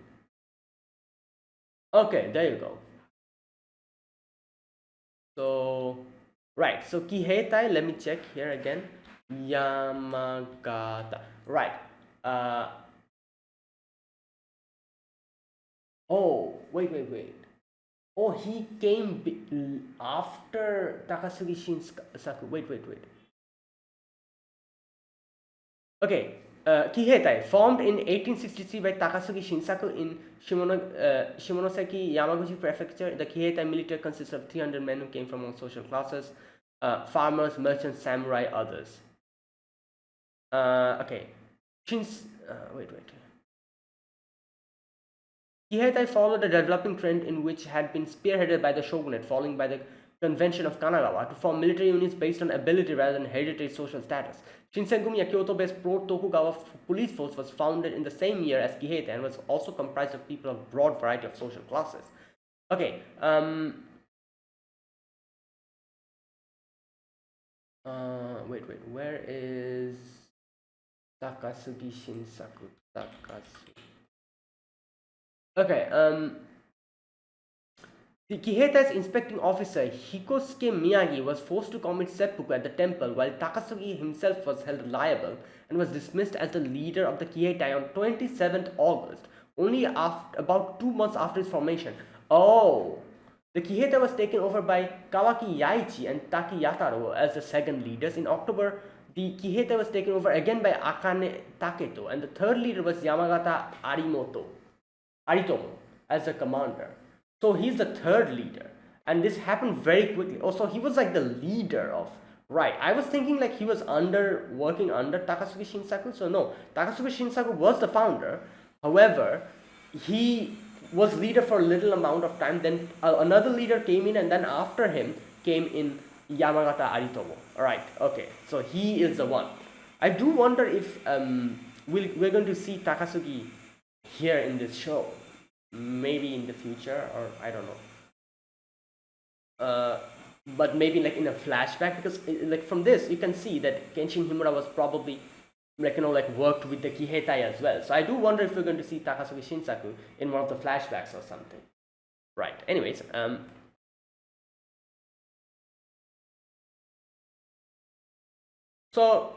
Okay, there you go. So, right, so Kiheitai, let me check here again. Yamagata. Right. Oh, wait. Oh, he came after Takasugi Shinsaku. Wait. Okay, Kiheitai, formed in 1863 by Takasugi Shinsaku in Shimonoseki, Yamaguchi Prefecture. The Kiheitai military consists of 300 men who came from all social classes, farmers, merchants, samurai, others. Okay, wait. Kiheitai followed a developing trend in which had been spearheaded by the shogunate following by the Convention of Kanagawa to form military units based on ability rather than hereditary social status. Shinsengumi, a Kyoto-based pro-Tokugawa police force, was founded in the same year as Kiheitai and was also comprised of people of a broad variety of social classes. Okay, wait, where is Takasugi Shinsaku? Okay, the Kiheitai's inspecting officer Hikosuke Miyagi was forced to commit seppuku at the temple, while Takasugi himself was held liable and was dismissed as the leader of the Kiheitai on 27th August, only about 2 months after its formation. Oh, the Kiheitai was taken over by Kawaki Yaichi and Taki Yataro as the second leaders. In October, the Kiheitai was taken over again by Akane Taketo, and the third leader was Yamagata Aritomo as the commander. So he's the third leader, and this happened very quickly. Oh, so he was like the leader of, right. I was thinking like he was working under Takasugi Shinsaku. So no, Takasugi Shinsaku was the founder. However, he was leader for a little amount of time. Then another leader came in, and then after him came in Yamagata Aritomo. Alright, okay. So he is the one. I do wonder if we're going to see Takasugi here in this show. Maybe in the future, or I don't know. But maybe like in a flashback, because like from this you can see that Kenshin Himura was probably like worked with the Kiheitai as well. So I do wonder if we're going to see Takasugi Shinsaku in one of the flashbacks or something. Right. Anyways, so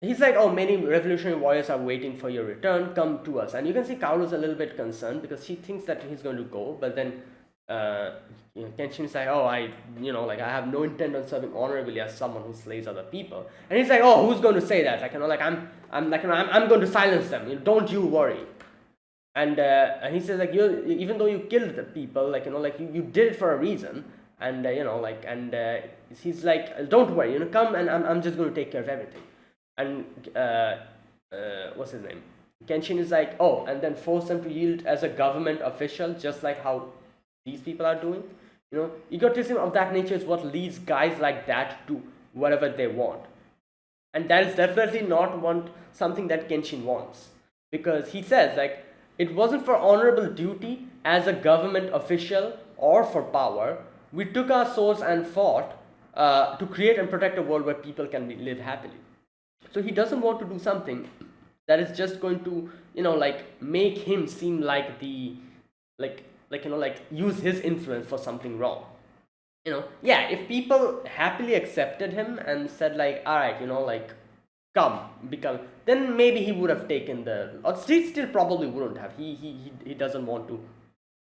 he's like, oh, many revolutionary warriors are waiting for your return. Come to us. And you can see Kaoru's a little bit concerned because she thinks that he's going to go, but then Kenshin's like, oh, I have no intent on serving honorably as someone who slays other people. And he's like, oh, who's going to say that? I'm going to silence them. Don't you worry. And he says like, even though you killed the people, you did it for a reason. And he's like, don't worry, come and I'm just going to take care of everything. And what's his name? Kenshin is like, oh, and then force them to yield as a government official, just like how these people are doing. Egotism of that nature is what leads guys like that to whatever they want, and that is definitely not something that Kenshin wants, because he says like, it wasn't for honorable duty as a government official or for power. We took our swords and fought to create and protect a world where people can live happily. So he doesn't want to do something that is just going to, make him seem like use his influence for something wrong. If people happily accepted him and said like, all right, come, become, then maybe he would have taken or still probably wouldn't have. He doesn't want to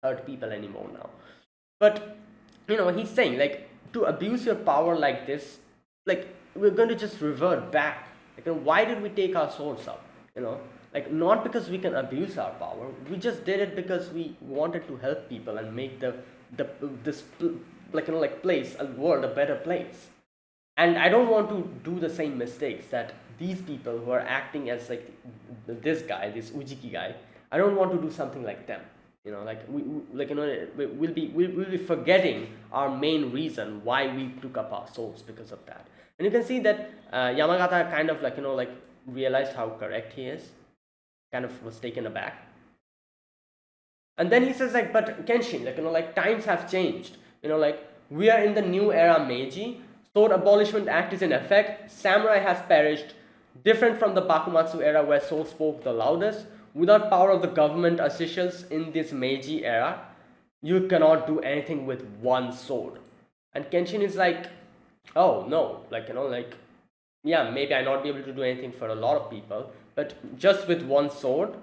hurt people anymore now. But he's saying like to abuse your power like this, like we're going to just revert back. Like, why did we take our swords up? You know, like not because we can abuse our power. We just did it because we wanted to help people and make the this like like place a world a better place. And I don't want to do the same mistakes that these people who are acting as like this guy, this Ujiki guy. I don't want to do something like them. Like like we'll be forgetting our main reason why we took up our souls because of that. And you can see that Yamagata kind of like like realized how correct he is, kind of was taken aback. And then he says like, but Kenshin, like like times have changed. Like we are in the new era Meiji. Sword Abolishment Act is in effect. Samurai has perished. Different from the Bakumatsu era where sword spoke the loudest. Without power of the government officials in this Meiji era, you cannot do anything with one sword. And Kenshin is like, oh no, like like yeah, maybe I not be able to do anything for a lot of people, but just with one sword,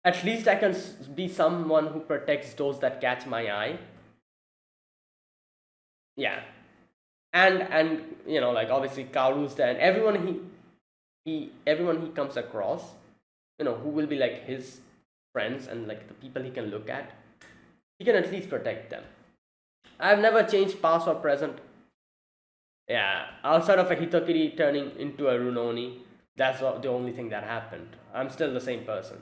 at least I can be someone who protects those that catch my eye. Yeah. And like obviously Kaoru's there, and everyone he comes across, who will be like his friends and like the people he can look at, he can at least protect them. I've never changed past or present. Yeah, outside of a Hitokiri turning into a Rurouni, that's the only thing that happened. I'm still the same person.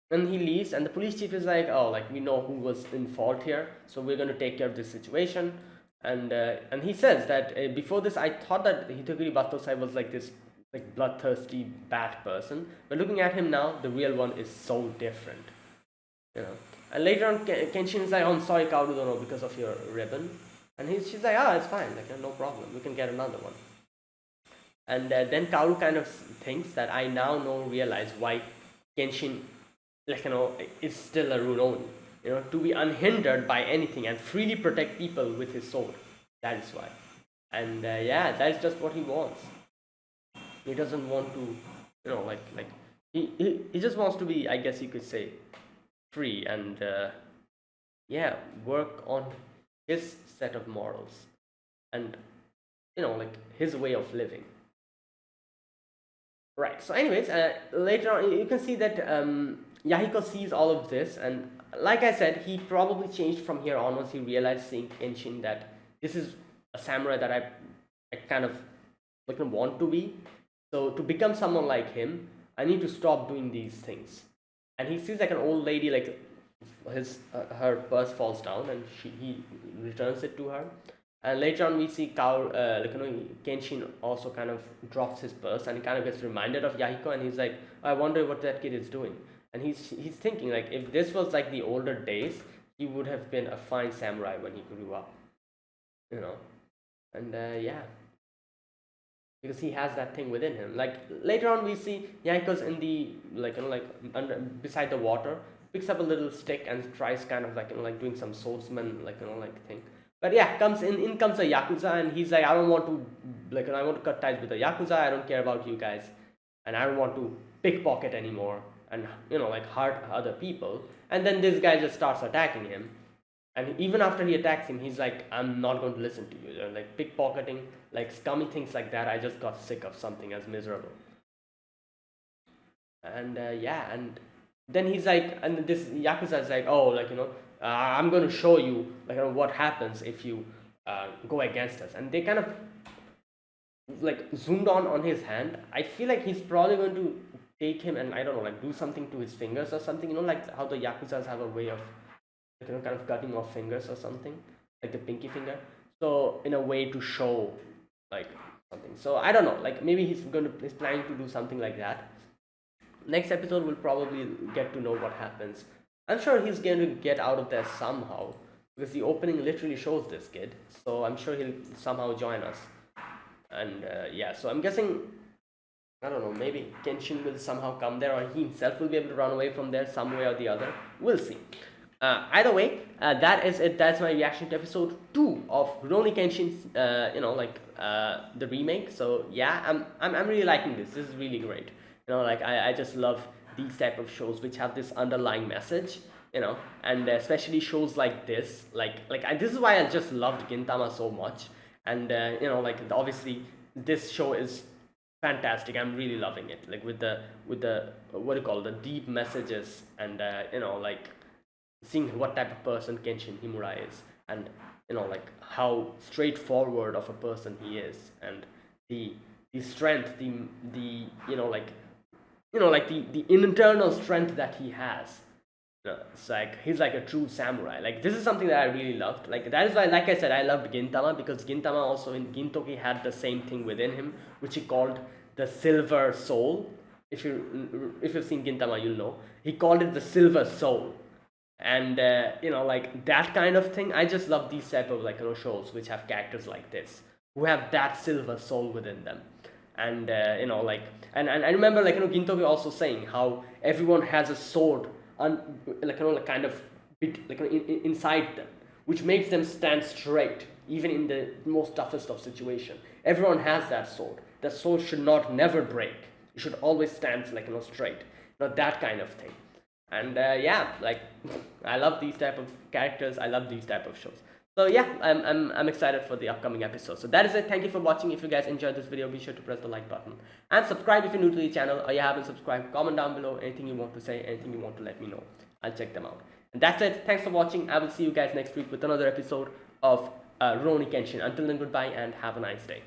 And he leaves, and the police chief is like, oh, like we know who was in fault here, so we're going to take care of this situation. And he says that before this, I thought that Hitokiri Batosai was like this like bloodthirsty bad person, but looking at him now, the real one is so different. And later on, Kenshin is like, oh, I'm sorry, Kaoru Dono, because of your ribbon. And she's like, it's fine, like no problem, we can get another one. And then Kaoru kind of thinks that I now realize why Kenshin, like is still a Rurouni. To be unhindered by anything and freely protect people with his sword. That is why. And yeah, that's just what he wants. He doesn't want to, like he just wants to be, I guess you could say, free and yeah, work on his set of morals and like his way of living. Right. So, anyways, later on you can see that Yahiko sees all of this, and like I said, he probably changed from here on once he realized seeing Kenshin that this is a samurai that I kind of like want to be. So to become someone like him, I need to stop doing these things. And he sees like an old lady, like her purse falls down, and he returns it to her. And later on, we see Kenshin also kind of drops his purse, and he kind of gets reminded of Yahiko, and he's like, I wonder what that kid is doing. And he's thinking like, if this was like the older days, he would have been a fine samurai when he grew up, and yeah, because he has that thing within him. Like later on, we see Yahiko's in the under beside the water, picks up a little stick and tries kind of like doing some swordsman thing. But yeah, comes a Yakuza, and he's like, I don't want to, I want to cut ties with the Yakuza, I don't care about you guys, and I don't want to pickpocket anymore, and, hurt other people. And then this guy just starts attacking him, and even after he attacks him, he's like, I'm not going to listen to you, like pickpocketing, like scummy things like that, I just got sick of something as miserable. And yeah, and then he's like, and this Yakuza is like, oh, I'm going to show you what happens if you go against us. And they kind of zoomed on his hand. I feel like he's probably going to take him and I don't know, do something to his fingers or something. Like how the Yakuzas have a way of kind of cutting off fingers or something, like the pinky finger. So in a way to show something. So I don't know, maybe he's planning to do something like that. Next episode we'll probably get to know what happens. I'm sure he's going to get out of there somehow, because the opening literally shows this kid, so I'm sure he'll somehow join us. And yeah, so I'm guessing, I don't know, maybe Kenshin will somehow come there, or he himself will be able to run away from there some way or the other. We'll see. Either way, that is it. That's my reaction to episode 2 of Rurouni Kenshin, the remake. So yeah, I'm really liking this. This is really great. I just love these type of shows which have this underlying message, and especially shows like this, this is why I just loved Gintama so much. And obviously this show is fantastic. I'm really loving it, like with the what do you call, the deep messages, and seeing what type of person Kenshin Himura is, and how straightforward of a person he is, and the strength, the the internal strength that he has. It's like he's like a true samurai. Like this is something that I really loved. Like that is why, like I said, I loved Gintama, because Gintama also in Gintoki had the same thing within him, which he called the silver soul. If you've seen Gintama, you'll know he called it the silver soul. And like that kind of thing, I just love these type of shows which have characters like this, who have that silver soul within them. And and I remember Gintoki also saying how everyone has a sword kind of inside them, which makes them stand straight even in the most toughest of situation. Everyone has that sword. That sword should not never break. You should always stand straight, that kind of thing. And yeah, like I love these type of characters. I love these type of shows. So yeah, I'm excited for the upcoming episode. So that is it. Thank you for watching. If you guys enjoyed this video, be sure to press the like button and subscribe if you're new to the channel or you haven't subscribed. Comment down below anything you want to say, anything you want to let me know. I'll check them out. And that's it. Thanks for watching. I will see you guys next week with another episode of Rurouni Kenshin. Until then, goodbye and have a nice day.